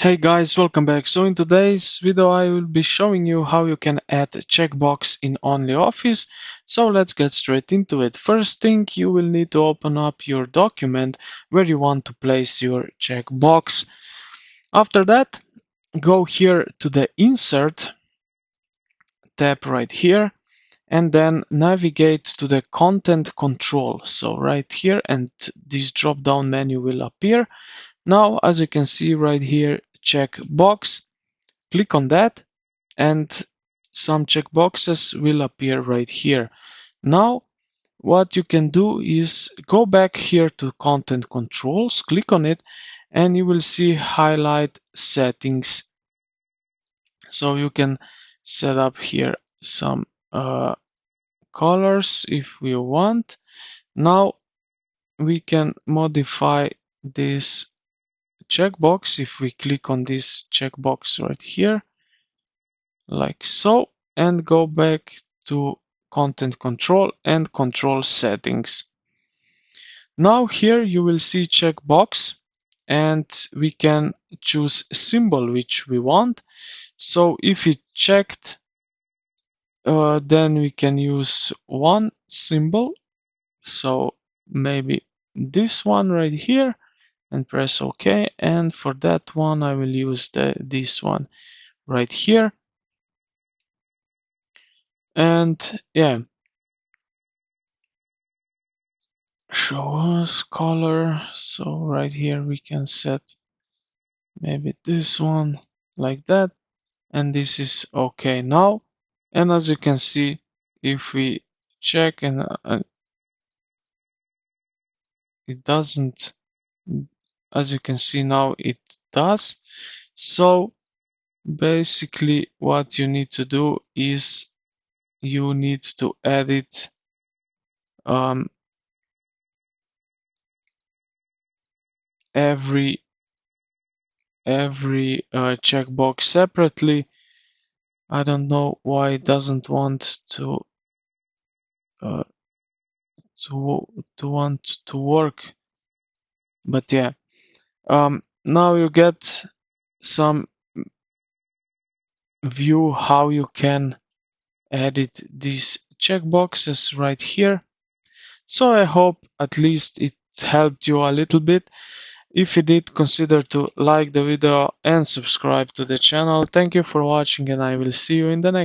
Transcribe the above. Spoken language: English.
Hey guys, welcome back. So in today's video I will be showing you how you can add a checkbox in OnlyOffice. So let's get straight into it. First thing, you will need to open up your document where you want to place your checkbox. After that, go here to the Insert tab right here and then navigate to the Content Control. So right here, and this drop down menu will appear. Now as you can see right here, checkbox. Click on that and some checkboxes will appear right here. Now what you can do is go back here to content controls, click on it, and you will see highlight settings. So you can set up here some colors if we want. Now we can modify this checkbox if we click on this checkbox right here, like so, and go back to content control and control settings. Now here you will see checkbox and we can choose symbol which we want. So if it checked, then we can use one symbol. So maybe this one right here and press OK. And for that one, I will use this one right here. And yeah, show us color. So right here we can set maybe this one like that, and this is okay now. And as you can see, if we check and it doesn't, as you can see now it does. So basically what you need to do is you need to edit every checkbox separately. I don't know why it doesn't want uh, to work, but yeah. Now you get some view how you can edit these checkboxes right here. So I hope at least it helped you a little bit. If you did, consider to like the video and subscribe to the channel. Thank you for watching, and I will see you in the next